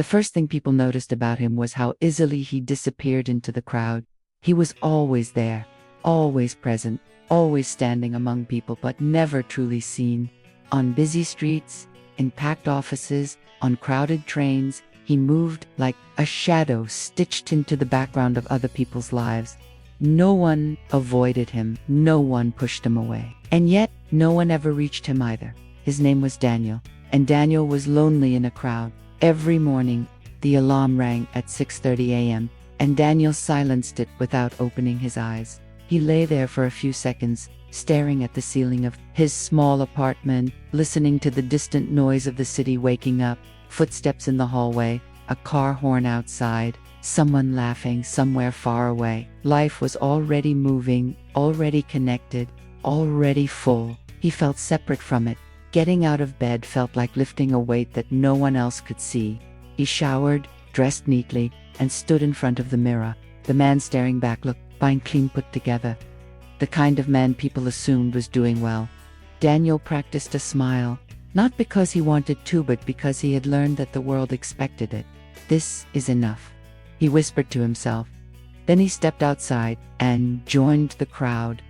The first thing people noticed about him was how easily he disappeared into the crowd. He was always there, always present, always standing among people, but never truly seen. On busy streets, in packed offices, on crowded trains, he moved like a shadow stitched into the background of other people's lives. No one avoided him, no one pushed him away. And yet, no one ever reached him either. His name was Daniel, and Daniel was lonely in a crowd. Every morning, the alarm rang at 6:30 a.m., and Daniel silenced it without opening his eyes. He lay there for a few seconds, staring at the ceiling of his small apartment, listening to the distant noise of the city waking up, footsteps in the hallway, a car horn outside, someone laughing somewhere far away. Life was already moving, already connected, already full. He felt separate from it. Getting out of bed felt like lifting a weight that no one else could see. He showered, dressed neatly, and stood in front of the mirror. The man staring back looked fine, clean, put together. The kind of man people assumed was doing well. Daniel practiced a smile, not because he wanted to, but because he had learned that the world expected it. "This is enough," he whispered to himself. Then he stepped outside and joined the crowd.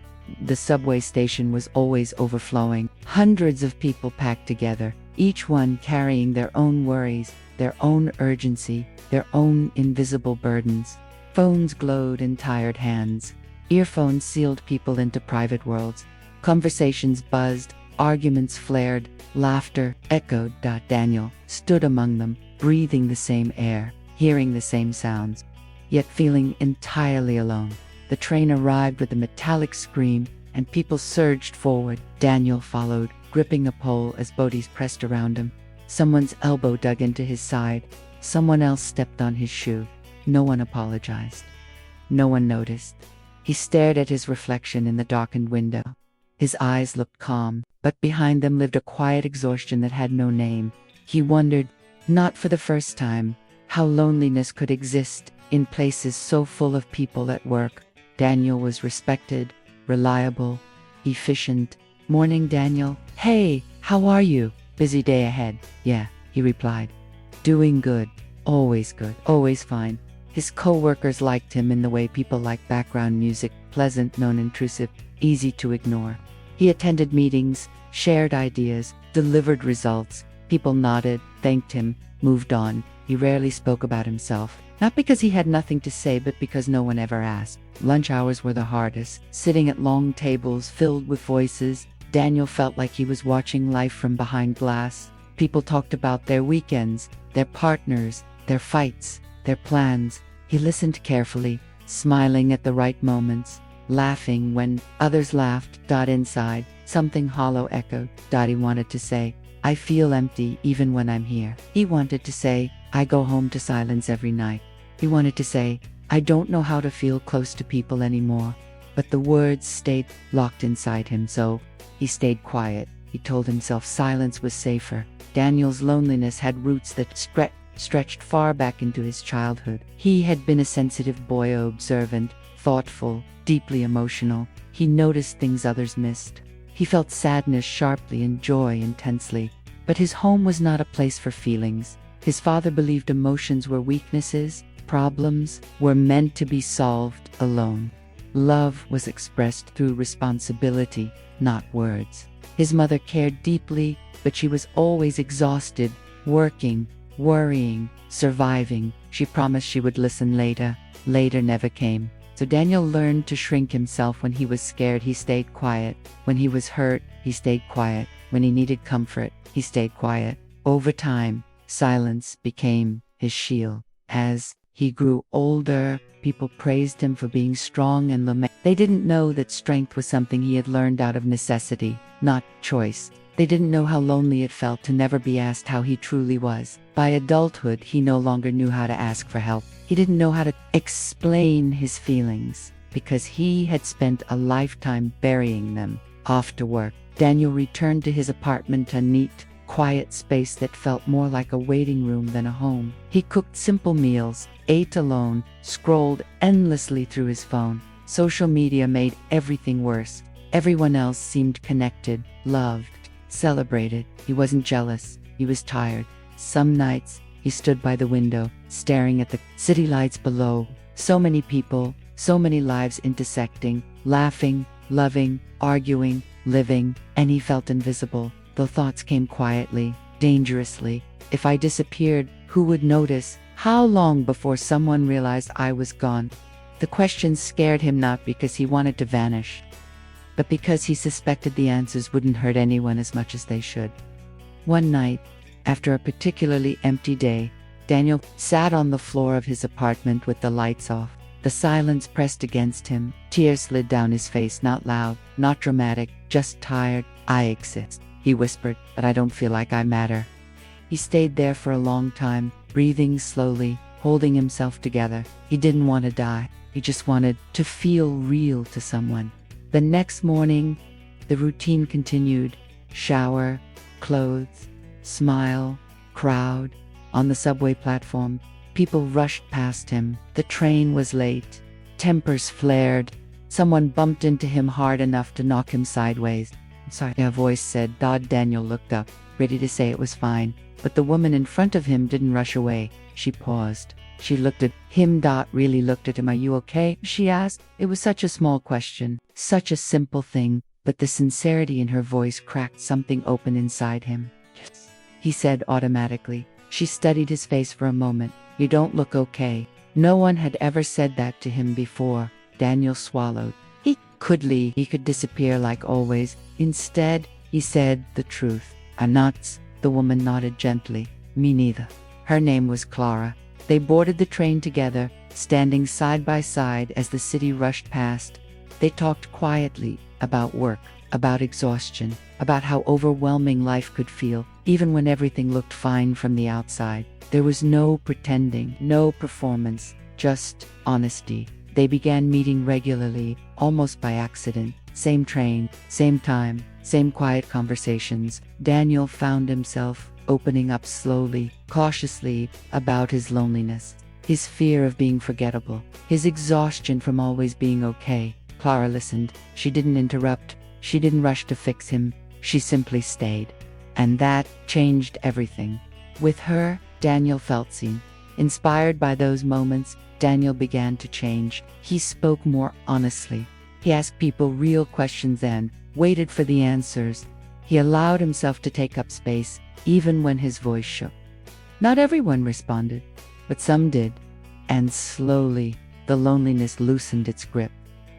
The subway station was always overflowing. Hundreds of people packed together, each one carrying their own worries, their own urgency, their own invisible burdens. Phones glowed in tired hands. Earphones sealed people into private worlds. Conversations buzzed, arguments flared, laughter echoed. Daniel stood among them, breathing the same air, hearing the same sounds, yet feeling entirely alone. The train arrived with a metallic scream, and people surged forward. Daniel followed, gripping a pole as bodies pressed around him. Someone's elbow dug into his side. Someone else stepped on his shoe. No one apologized. No one noticed. He stared at his reflection in the darkened window. His eyes looked calm, but behind them lived a quiet exhaustion that had no name. He wondered, not for the first time, how loneliness could exist in places so full of people at work. Daniel was respected, reliable, efficient. "Morning, Daniel." "Hey, how are you?" "Busy day ahead." "Yeah," he replied. "Doing good. Always good. Always fine." His co-workers liked him in the way people like background music, pleasant, non-intrusive, easy to ignore. He attended meetings, shared ideas, delivered results. People nodded, thanked him, moved on. He rarely spoke about himself, not because he had nothing to say, but because no one ever asked. Lunch hours were the hardest. Sitting at long tables filled with voices, Daniel felt like he was watching life from behind glass. People talked about their weekends, their partners, their fights, their plans. He listened carefully, smiling at the right moments, laughing when others laughed. Inside, something hollow echoed. He wanted to say, "I feel empty even when I'm here." He wanted to say, "I go home to silence every night." He wanted to say, "I don't know how to feel close to people anymore." But the words stayed locked inside him, so he stayed quiet. He told himself silence was safer. Daniel's loneliness had roots that stretched far back into his childhood. He had been a sensitive boy, observant, thoughtful, deeply emotional. He noticed things others missed. He felt sadness sharply and joy intensely. But his home was not a place for feelings. His father believed emotions were weaknesses, problems were meant to be solved alone. Love was expressed through responsibility, not words. His mother cared deeply, but she was always exhausted, working, worrying, surviving. She promised she would listen later. Later never came. So Daniel learned to shrink himself. When he was scared, he stayed quiet. When he was hurt, he stayed quiet. When he needed comfort, he stayed quiet. Over time, silence became his shield. As he grew older, people praised him for being strong and lament. They didn't know that strength was something he had learned out of necessity, not choice. They didn't know how lonely it felt to never be asked how he truly was. By adulthood, he no longer knew how to ask for help. He didn't know how to explain his feelings, because he had spent a lifetime burying them. After work, Daniel returned to his apartment, a neat, quiet space that felt more like a waiting room than a home. He cooked simple meals, ate alone, scrolled endlessly through his phone. Social media made everything worse. Everyone else seemed connected, loved, celebrated. He wasn't jealous. He was tired. Some nights, He stood by the window, staring at the city lights below. So many people, so many lives intersecting, laughing, loving, arguing, living, and he felt invisible. The thoughts came quietly, dangerously. If I disappeared, who would notice? How long before someone realized I was gone? The question scared him not because he wanted to vanish, but because he suspected the answers wouldn't hurt anyone as much as they should. One night, after a particularly empty day, Daniel sat on the floor of his apartment with the lights off. The silence pressed against him. Tears slid down his face, not loud, not dramatic, just tired. I exist, he whispered, but I don't feel like I matter. He stayed there for a long time, breathing slowly, holding himself together. He didn't want to die. He just wanted to feel real to someone. The next morning, the routine continued. Shower, clothes, smile, crowd. On the subway platform, people rushed past him. The train was late. Tempers flared. Someone bumped into him hard enough to knock him sideways. "Sorry," a voice said. Daniel looked up, ready to say it was fine. But the woman in front of him didn't rush away. She paused. She looked at him. Really looked at him. "Are you okay?" she asked. It was such a small question, such a simple thing, but the sincerity in her voice cracked something open inside him. "Yes," he said automatically. She studied his face for a moment. "You don't look okay." No one had ever said that to him before. Daniel swallowed. He could leave. He could disappear like always. Instead, he said the truth. "I'm not." The woman nodded gently. "Me neither." Her name was Clara. They boarded the train together, standing side by side as the city rushed past. They talked quietly about work, about exhaustion, about how overwhelming life could feel, even when everything looked fine from the outside. There was no pretending, no performance, just honesty. They began meeting regularly, almost by accident. Same train, same time, same quiet conversations. Daniel found himself opening up slowly, cautiously, about his loneliness, his fear of being forgettable, his exhaustion from always being okay. Clara listened. She didn't interrupt. She didn't rush to fix him. She simply stayed. And that changed everything. With her, Daniel felt seen. Inspired by those moments, Daniel began to change. He spoke more honestly. He asked people real questions and waited for the answers. He allowed himself to take up space, even when his voice shook. Not everyone responded, but some did. And slowly, the loneliness loosened its grip.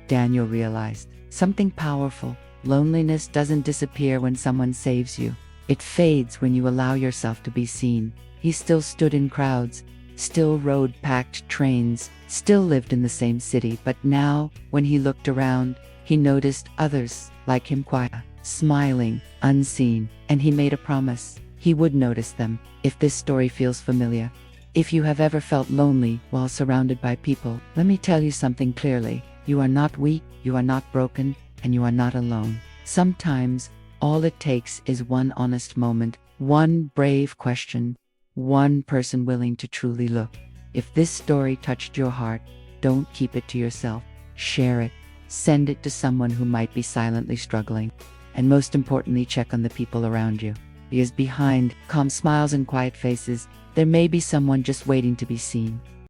Daniel realized something powerful. Loneliness doesn't disappear when someone saves you. It fades when you allow yourself to be seen. He still stood in crowds, still rode packed trains, still lived in the same city, but now, when he looked around, he noticed others like him, quiet, smiling, unseen, and he made a promise. He would notice them. If this story feels familiar, if you have ever felt lonely while surrounded by people, let me tell you something clearly. You are not weak, you are not broken, and you are not alone. Sometimes, all it takes is one honest moment, one brave question, one person willing to truly look. If this story touched your heart, don't keep it to yourself. Share it. Send it to someone who might be silently struggling. And most importantly, check on the people around you. Because behind calm smiles and quiet faces, there may be someone just waiting to be seen.